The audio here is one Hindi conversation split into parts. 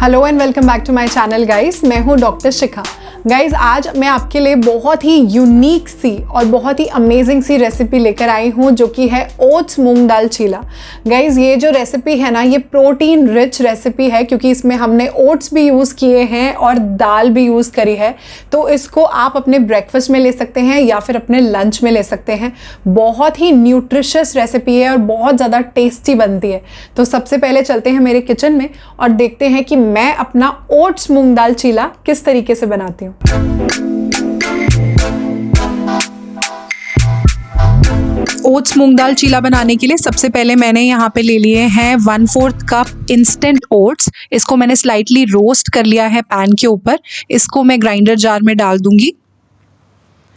Hello and welcome back to my channel guys. मैं हूँ डॉक्टर शिखा। गाइस आज मैं आपके लिए बहुत ही यूनिक सी और बहुत ही अमेजिंग सी रेसिपी लेकर आई हूँ जो कि है ओट्स मूंग दाल चीला। गाइस ये जो रेसिपी है ना, ये प्रोटीन रिच रेसिपी है क्योंकि इसमें हमने ओट्स भी यूज़ किए हैं और दाल भी यूज़ करी है। तो इसको आप अपने ब्रेकफास्ट में ले सकते हैं या फिर अपने लंच में ले सकते हैं। बहुत ही न्यूट्रिशियस रेसिपी है और बहुत ज़्यादा टेस्टी बनती है। तो सबसे पहले चलते हैं मेरे किचन में और देखते हैं कि मैं अपना ओट्स मूंग दाल चीला किस तरीके से बनाती हूँ। ओट्स मूंग दाल चीला बनाने के लिए सबसे पहले मैंने यहाँ पे ले लिए हैं 1/4 कप इंस्टेंट ओट्स। इसको मैंने स्लाइटली रोस्ट कर लिया है पैन के ऊपर। इसको मैं ग्राइंडर जार में डाल दूंगी।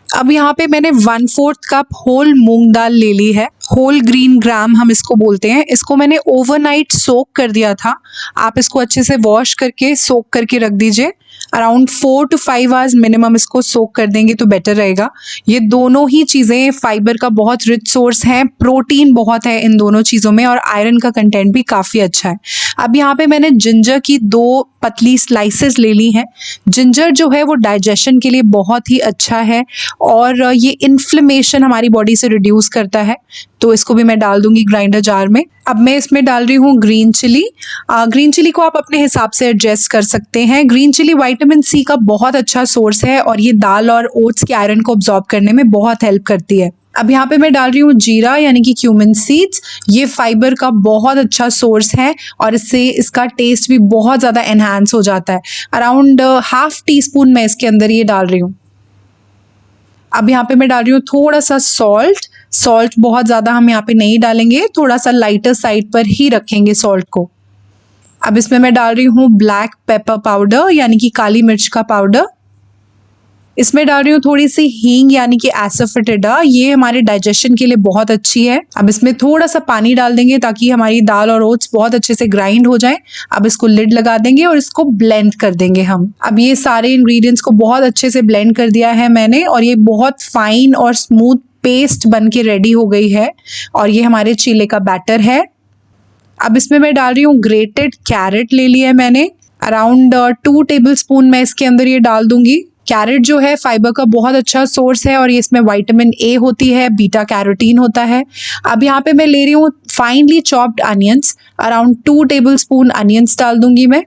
अब यहाँ पे मैंने 1/4 कप होल मूंग दाल ले ली है। होल ग्रीन ग्राम हम इसको बोलते हैं। इसको मैंने ओवरनाइट सोक कर दिया था। आप इसको अच्छे से वॉश करके सोक करके रख दीजिए। अराउंड 4 to 5 आवर्स मिनिमम इसको सोक कर देंगे तो बेटर रहेगा। ये दोनों ही चीज़ें फाइबर का बहुत रिच सोर्स है, प्रोटीन बहुत है इन दोनों चीज़ों में और आयरन का कंटेंट भी काफ़ी अच्छा है। अब यहाँ पे मैंने जिंजर की 2 पतली स्लाइसेस ले ली हैं। जिंजर जो है वो डाइजेशन के लिए बहुत ही अच्छा है और ये इन्फ्लेमेशन हमारी बॉडी से रिड्यूस करता है। तो इसको भी मैं डाल दूंगी ग्राइंडर जार में। अब मैं इसमें डाल रही हूँ ग्रीन चिली। ग्रीन चिली को आप अपने हिसाब से एडजस्ट कर सकते हैं। ग्रीन चिली विटामिन सी का बहुत अच्छा सोर्स है और ये दाल और ओट्स के आयरन को अब्जॉर्ब करने में बहुत हेल्प करती है। अब यहाँ पे मैं डाल रही हूँ जीरा यानी कि क्यूमिन सीड्स। ये फाइबर का बहुत अच्छा सोर्स है और इससे इसका टेस्ट भी बहुत ज़्यादा एनहांस हो जाता है। अराउंड ½ टीस्पून मैं इसके अंदर ये डाल रही हूँ। अब यहाँ पे मैं डाल रही हूँ थोड़ा सा सॉल्ट। सॉल्ट बहुत ज़्यादा हम यहाँ पे नहीं डालेंगे, थोड़ा सा लाइटर साइड पर ही रखेंगे सॉल्ट को। अब इसमें मैं डाल रही हूँ ब्लैक पेपर पाउडर यानी कि काली मिर्च का पाउडर। इसमें डाल रही हूँ थोड़ी सी हींग यानी कि एसाफेटिडा। ये हमारे डाइजेशन के लिए बहुत अच्छी है। अब इसमें थोड़ा सा पानी डाल देंगे ताकि हमारी दाल और ओट्स बहुत अच्छे से ग्राइंड हो जाए। अब इसको लिड लगा देंगे और इसको ब्लेंड कर देंगे हम। अब ये सारे इंग्रेडिएंट्स को बहुत अच्छे से ब्लेंड कर दिया है मैंने और ये बहुत फाइन और स्मूथ पेस्ट बन के रेडी हो गई है और ये हमारे चीले का बैटर है। अब इसमें मैं डाल रही हूँ ग्रेटेड कैरेट ले लिया है मैंने। अराउंड 2 टेबलस्पून मैं इसके अंदर ये डाल दूंगी। कैरेट जो है फाइबर का बहुत अच्छा सोर्स है और ये इसमें विटामिन ए होती है, बीटा कैरोटीन होता है। अब यहाँ पे मैं ले रही हूँ finally chopped onions. Around 2 tablespoon onions डाल दूंगी मैं।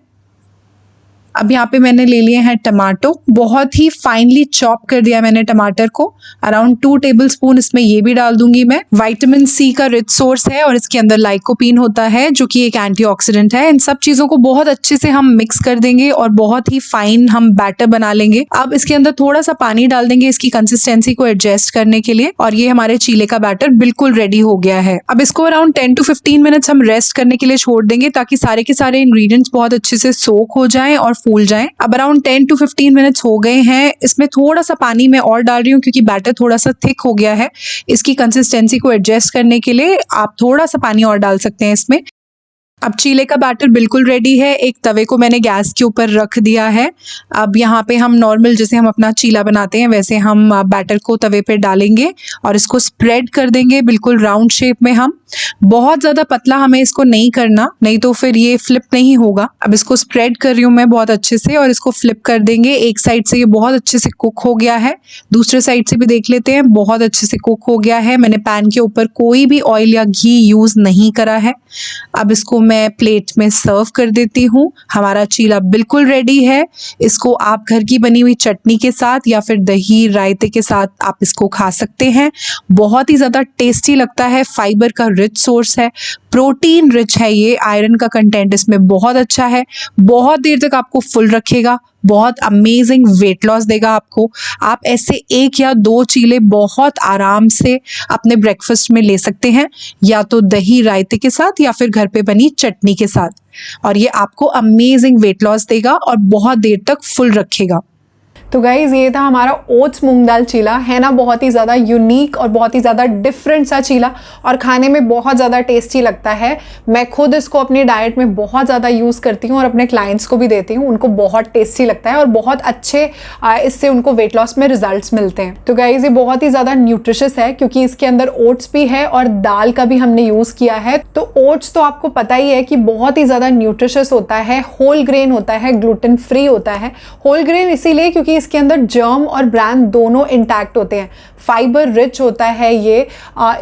अब यहाँ पे मैंने ले लिए हैं टमाटो। बहुत ही फाइनली चॉप कर दिया मैंने टमाटर को। अराउंड 2 टेबलस्पून इसमें ये भी डाल दूंगी मैं। विटामिन सी का रिच सोर्स है और इसके अंदर लाइकोपीन होता है जो कि एक एंटीऑक्सीडेंट है। इन सब चीज़ों को बहुत अच्छे से हम मिक्स कर देंगे और बहुत ही फाइन हम बैटर बना लेंगे। अब इसके अंदर थोड़ा सा पानी डाल देंगे इसकी कंसिस्टेंसी को एडजस्ट करने के लिए और ये हमारे चीले का बैटर बिल्कुल रेडी हो गया है। अब इसको अराउंड 10 to 15 मिनट्स हम रेस्ट करने के लिए छोड़ देंगे ताकि सारे के सारे इंग्रेडिएंट्स बहुत अच्छे से सोक हो जाएं और फूल जाएं। अब अराउंड 10 to 15 मिनट्स हो गए हैं। इसमें थोड़ा सा पानी मैं और डाल रही हूँ क्योंकि बैटर थोड़ा सा थिक हो गया है। इसकी कंसिस्टेंसी को एडजस्ट करने के लिए आप थोड़ा सा पानी और डाल सकते हैं इसमें। अब चीले का बैटर बिल्कुल रेडी है। एक तवे को मैंने गैस के ऊपर रख दिया है। अब यहाँ पे हम नॉर्मल जैसे हम अपना चीला बनाते हैं वैसे हम बैटर को तवे पे डालेंगे और इसको स्प्रेड कर देंगे बिल्कुल राउंड शेप में। हम बहुत ज़्यादा पतला हमें इसको नहीं करना, नहीं तो फिर ये फ्लिप नहीं होगा। अब इसको स्प्रेड कर रही हूँ मैं बहुत अच्छे से और इसको फ्लिप कर देंगे। एक साइड से ये बहुत अच्छे से कुक हो गया है, दूसरे साइड से भी देख लेते हैं। बहुत अच्छे से कुक हो गया है। मैंने पैन के ऊपर कोई भी ऑयल या घी यूज़ नहीं करा है। अब इसको मैं प्लेट में सर्व कर देती हूँ। हमारा चीला बिल्कुल रेडी है। इसको आप घर की बनी हुई चटनी के साथ या फिर दही रायते के साथ आप इसको खा सकते हैं। बहुत ही ज़्यादा टेस्टी लगता है। फाइबर का रिच सोर्स है, प्रोटीन रिच है, ये आयरन का कंटेंट इसमें बहुत अच्छा है। बहुत देर तक आपको फुल रखेगा, बहुत अमेजिंग वेट लॉस देगा आपको। आप ऐसे 1 या 2 चीले बहुत आराम से अपने ब्रेकफास्ट में ले सकते हैं, या तो दही रायते के साथ या फिर घर पे बनी चटनी के साथ, और ये आपको अमेजिंग वेट लॉस देगा और बहुत देर तक फुल रखेगा। तो गाइज़ ये था हमारा ओट्स मूंग दाल चीला, है ना बहुत ही ज़्यादा यूनिक और बहुत ही ज़्यादा डिफरेंट सा चीला, और खाने में बहुत ज़्यादा टेस्टी लगता है। मैं खुद इसको अपनी डाइट में बहुत ज़्यादा यूज़ करती हूँ और अपने क्लाइंट्स को भी देती हूँ, उनको बहुत टेस्टी लगता है और बहुत अच्छे इससे उनको वेट लॉस में रिजल्ट्स मिलते हैं। तो गाइज़ ये बहुत ही ज़्यादा न्यूट्रिशियस है क्योंकि इसके अंदर ओट्स भी है और दाल का भी हमने यूज़ किया है। तो ओट्स तो आपको पता ही है कि बहुत ही ज़्यादा न्यूट्रिशियस होता है, होल ग्रेन होता है, ग्लूटेन फ्री होता है। होल ग्रेन इसीलिए क्योंकि इसके अंदर जर्म और ब्रांड दोनों इंटैक्ट होते हैं। फाइबर रिच होता है ये,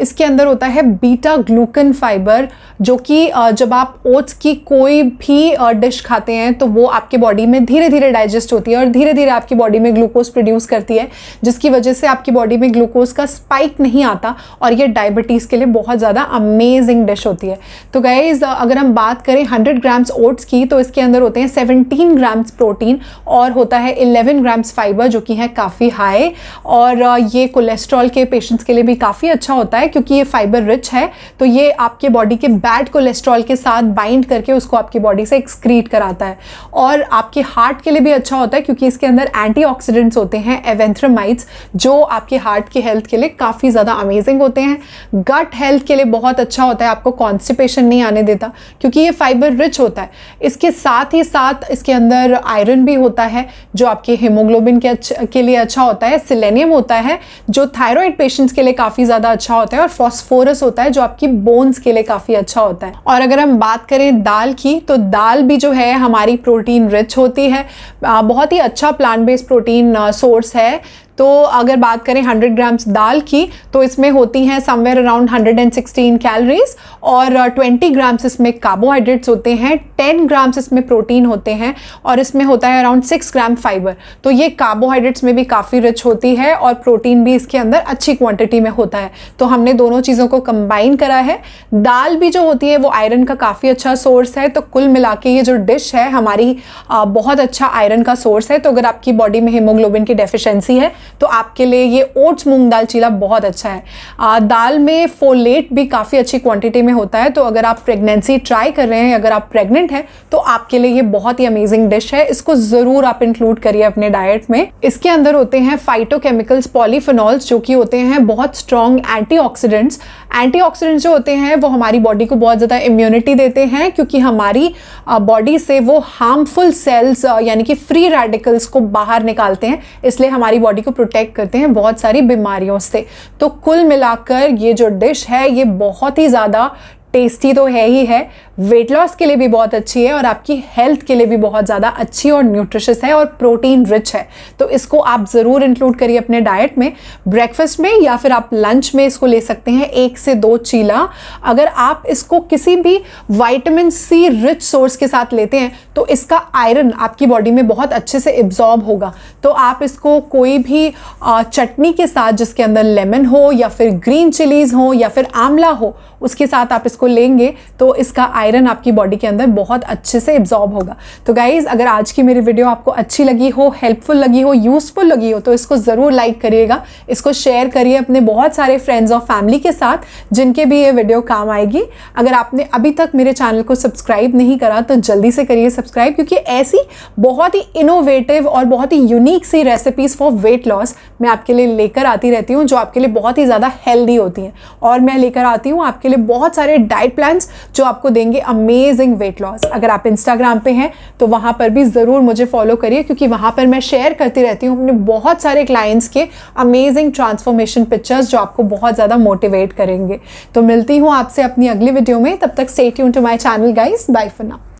इसके अंदर होता है बीटा ग्लूकन फाइबर, जो कि जब आप ओट्स की कोई भी डिश खाते हैं तो वो आपके बॉडी में धीरे धीरे डाइजेस्ट होती है और धीरे धीरे आपकी बॉडी में ग्लूकोज प्रोड्यूस करती है, जिसकी वजह से आपकी बॉडी में ग्लूकोज का स्पाइक नहीं आता और ये डायबिटीज़ के लिए बहुत ज़्यादा अमेजिंग डिश होती है। तो गाइज अगर हम बात करें 100 ग्राम्स ओट्स की, तो इसके अंदर होते हैं 17 ग्राम्स प्रोटीन और होता है 11 ग्राम्स फाइबर, जो कि है काफ़ी हाई, और ये कोलेस्ट्रॉल के पेशेंट्स के लिए भी काफ़ी अच्छा होता है क्योंकि ये फाइबर रिच है। तो ये आपके बॉडी के बैड कोलेस्ट्रॉल के साथ बाइंड करके उसको आपकी बॉडी से एक्सक्रीट कराता है, और आपके हार्ट के लिए भी अच्छा होता है क्योंकि इसके अंदर एंटीऑक्सीडेंट्स होते हैं, एवेंथ्रामाइड्स, जो आपके हार्ट की हेल्थ के लिए काफ़ी ज़्यादा अमेजिंग होते हैं। गट हेल्थ के लिए बहुत अच्छा होता है, आपको कॉन्स्टिपेशन नहीं आने देता क्योंकि ये फाइबर रिच होता है। इसके साथ ही साथ इसके अंदर आयरन भी होता है जो आपके हीमोग्लोबिन के लिए अच्छा होता है, सेलेनियम होता है जो थायराइड पेशेंट्स के लिए काफ़ी ज़्यादा अच्छा होता है, और फॉस्फोरस होता है जो आपकी बोन्स के लिए काफ़ी अच्छा होता है। और अगर हम बात करें दाल की, तो दाल भी जो है हमारी प्रोटीन रिच होती है, बहुत ही अच्छा प्लांट बेस्ड प्रोटीन सोर्स है। तो अगर बात करें 100 ग्राम्स दाल की, तो इसमें होती हैं समवेयर अराउंड 116 कैलोरीज, और 20 ग्राम्स इसमें कार्बोहाइड्रेट्स होते हैं, 10 ग्राम्स इसमें प्रोटीन होते हैं, और इसमें होता है अराउंड 6 ग्राम फाइबर। तो ये कार्बोहाइड्रेट्स में भी काफ़ी रिच होती है और प्रोटीन भी इसके अंदर अच्छी क्वांटिटी में होता है। तो हमने दोनों चीज़ों को कंबाइन करा है। दाल भी जो होती है वो आयरन का काफ़ी अच्छा सोर्स है। तो कुल मिला के ये जो डिश है हमारी बहुत अच्छा आयरन का सोर्स है। तो अगर आपकी बॉडी में हीमोग्लोबिन की डेफिशिएंसी है तो आपके लिए ये ओट्स मूंग दाल चीला बहुत अच्छा है। दाल में फोलेट भी काफ़ी अच्छी क्वांटिटी में होता है। तो अगर आप प्रेगनेंसी ट्राई कर रहे हैं, अगर आप प्रेग्नेंट हैं, तो आपके लिए ये बहुत ही अमेजिंग डिश है। इसको ज़रूर आप इंक्लूड करिए अपने डाइट में। इसके अंदर होते हैं फाइटोकेमिकल्स, पॉलीफिनॉल्स, जो कि होते हैं बहुत स्ट्रॉन्ग एंटीऑक्सीडेंट्स। एंटीऑक्सीडेंट्स जो होते हैं वो हमारी बॉडी को बहुत ज़्यादा इम्यूनिटी देते हैं क्योंकि हमारी बॉडी से वो हार्मफुल सेल्स यानी कि फ्री रेडिकल्स को बाहर निकालते हैं, इसलिए हमारी बॉडी को प्रोटेक्ट करते हैं बहुत सारी बीमारियों से। तो कुल मिलाकर ये जो डिश है ये बहुत ही ज़्यादा टेस्टी तो है ही है, वेट लॉस के लिए भी बहुत अच्छी है और आपकी हेल्थ के लिए भी बहुत ज़्यादा अच्छी और न्यूट्रिशियस है और प्रोटीन रिच है। तो इसको आप ज़रूर इंक्लूड करिए अपने डाइट में, ब्रेकफास्ट में या फिर आप लंच में इसको ले सकते हैं 1 से 2 चीला। अगर आप इसको किसी भी विटामिन सी रिच सोर्स के साथ लेते हैं तो इसका आयरन आपकी बॉडी में बहुत अच्छे से एब्जॉर्ब होगा। तो आप इसको कोई भी चटनी के साथ जिसके अंदर लेमन हो या फिर ग्रीन चिलीज़ हो या फिर आंवला हो, उसके साथ आप इसको लेंगे तो इसका आयरन आपकी बॉडी के अंदर बहुत अच्छे से एब्जॉर्ब होगा। तो गाइज़ अगर आज की मेरी वीडियो आपको अच्छी लगी हो, हेल्पफुल लगी हो, यूज़फुल लगी हो, तो इसको ज़रूर लाइक करिएगा, इसको शेयर करिए अपने बहुत सारे फ्रेंड्स और फैमिली के साथ जिनके भी ये वीडियो काम आएगी। अगर आपने अभी तक मेरे चैनल को सब्सक्राइब नहीं करा तो जल्दी से करिए सब्सक्राइब, क्योंकि ऐसी बहुत ही इनोवेटिव और बहुत ही यूनिक सी रेसिपीज़ फॉर वेट लॉस मैं आपके लिए लेकर आती रहती हूँ जो आपके लिए बहुत ही ज़्यादा हेल्दी होती हैं। और मैं लेकर आती हूँ आपके लिए बहुत सारे डाइट प्लान्स जो आपको देंगे अमेजिंग वेट लॉस। अगर आप इंस्टाग्राम पे हैं तो वहाँ पर भी ज़रूर मुझे फॉलो करिए, क्योंकि वहाँ पर मैं शेयर करती रहती हूँ अपने बहुत सारे क्लाइंट्स के अमेजिंग ट्रांसफॉर्मेशन पिक्चर्स जो आपको बहुत ज़्यादा मोटिवेट करेंगे। तो मिलती हूँ आपसे अपनी अगली वीडियो में, तब तक stay tuned to my channel guys, bye for now.